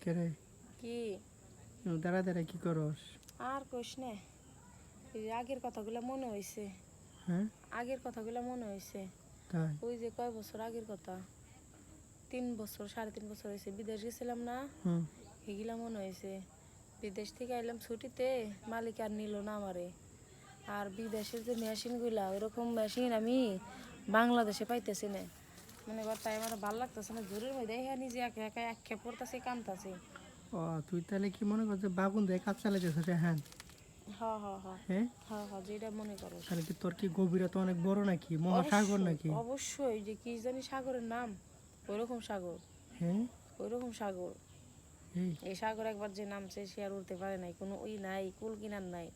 কেরে কি দাঁড়া দাঁড়া কি করস? আর কইস না, এই আগের কথাগুলো মনে হইছে। হ্যাঁ আগের কথাগুলো মনে হইছে। তাই ওই যে কয় বছর আগের কথা, 3 বছর 3.5 বছর হয়েছে বিদেশ গেছিলাম না, হুম এগুলা মনে হয়েছে। বিদেশ থেকে আইলাম ছুটিতে, মালিক আর নিল না আমারে। আর বিদেশের যে মেশিনগুলা, ওইরকম মেশিন আমি বাংলাদেশে পাইতেছি না। মানে এবার তাই আমার ভালো লাগতেছে না, দূরের মধ্যে হ্যাঁ নিজে একা একা এক পড়তেছি কামতাছি। ও তুই তাহলে কি মনে করছিস বাগুন দিয়ে কাজ চালাইতেছ রে? হ্যাঁ হ্যাঁ হ্যাঁ হ্যাঁ হ্যাঁ হ্যাঁ হ্যাঁ, যেটা মনে করো। তাহলে কি তোর কি গভীরতা অনেক বড় নাকি, মহাসাগর অবশ্যই নাকি? অবশ্যই, যে কি জানি সাগরের নাম, ওইরকম সাগর, হ্যাঁ ওইরকম সাগর। এই এই সাগর একবার যে নামছে সে আর উঠতে পারে নাই, কোনো ওই নাই, কুল কিনার নাই।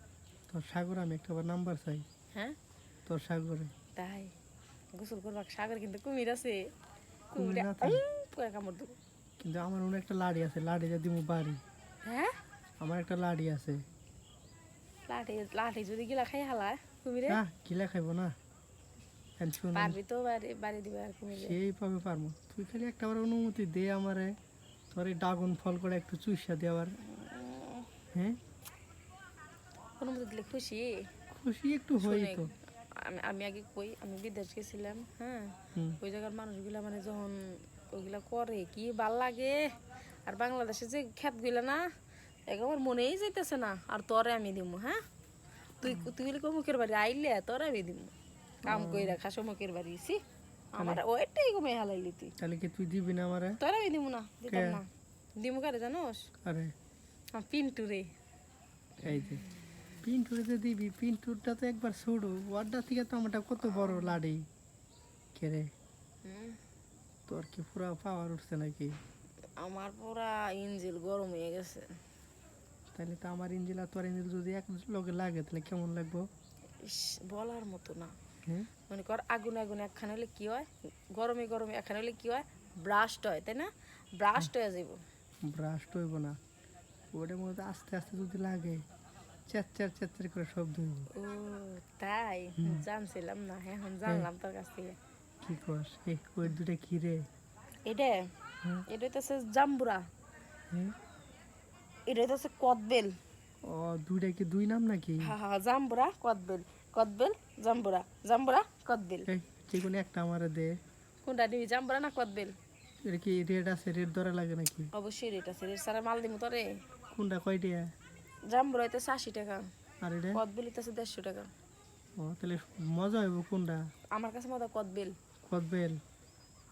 তোর সাগর আমি একটা নাম্বার চাই। হ্যাঁ তোর সাগরে তাই গোসল করবার সাগর, কিন্তু কুমির আছে, কুমির কুমিরে না থাকে, পুরা কামড় দেবো। কিন্তু আমার মনে একটা লাড়ি আছে, লাড়িটা দিমু বাড়ি। হ্যাঁ আমার একটা লাড়ি আছে। লাঠি লাঠি যদি গিলা খাই হালায় কুমিরে, না গিলা খাইব না। এখন শুন, পারবি তো বাড়ি বাড়ি দিবে আর কুমিরে। সেইভাবে পারবো, তুই খালি একটা বার অনুমতি দে আমারে, তোর এই ড্রাগন ফল করে একটু চুইসা দেওয়ার। হ্যাঁ অনুমতি দিলে খুশি। খুশি একটু হই শুনে, তো। আমি আমি আগে কই, আমি বিদেশ গেছিলাম, হ্যাঁ, হুম ওই জায়গার মানুষগুলা মানে যখন ওইগুলা করে কি ভাল লাগে। আর বাংলাদেশে যে ক্ষেতগুলা না, একবার মনেই যাইতেছে না। আর তোরে আমি দিমু, হ্যাঁ, তুই তুই হলে মুখের বাড়ি আইলে তোরে আমি দিমু, কাম কই রাখা মুখের বাড়ি সি আমার ওইটাই কমে হালাইলি তুই। তাহলে কি তুই দিবি না আমারে? তোরে আমি দিমু না, দিতাম না। দিমু কারে জানোস? আরে পিন্টু রে। এই যে পিন্টুরে দিবি, পিন্টুরটা তো একবার ছোড়ো, ওয়ারটা থেকে তো আমারটা কত বড় লাড়ি। কে রে, হুম, তোর কি পুরা পাওয়ার উঠছে নাকি? আমার পুরা ইঞ্জিল গরম হয়ে গেছে। তাহলে তো আমার ইঞ্জিল আর তোর ইঞ্জিল যদি এক লগে লাগে তাহলে কেমন লাগবো? ইস, বলার মতো না। হ্যাঁ মনে কর আগুন আগুন একখানে হলে কি হয়, গরমে গরমে একখানে হলে কি হয়, ব্রাস্ট হয়, তাই না? ব্রাস্ট হয়ে যাব। ব্রাস্ট হইব না, ওটার মধ্যে আস্তে আস্তে যদি লাগে চ্যার চ্যার করে শব্দ হইব। ও তাই, জানছিলাম না, এখন জানলাম তোর কাছ থেকে। কি কস? ওই দুটা কি রে? এটা হ্যাঁ এটা হইতেছে জাম্বুরা, হ্যাঁ এটা হইতেছে কদবেল। ও দুইটা কি দুই নাম নাকি? হ্যাঁ হ্যাঁ, জাম্বুরা কদবেল, কদবেল জাম্বুরা, জাম্বুরা কদবেল। এই যে কোনো একটা আমারে দে। কোনটা নিবি, জাম্বুরা না কদবেল? এটা কি রেড আছে, রেড ধরা লাগে নাকি? অবশ্যই রেট আছে, রেট সারা মাল দিমু তোরে। কোনটা কয়টিয়া? জাম্বুরা হইতেছে 80 টাকা, আর এটা? কদবেল হইতেছে 150 টাকা। ও তাহলে মজা হইব কোনটা? আমার কাছে মতো কদবেল। কদবেল?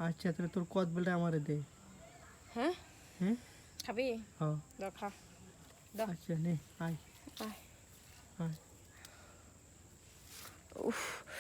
আচ্ছা তাহলে তোর কদবেলটা আমারে দে। হ্যাঁ হ্যাঁ খাবি? ও দাও খা, দাও। আচ্ছা নে আয়। আয়।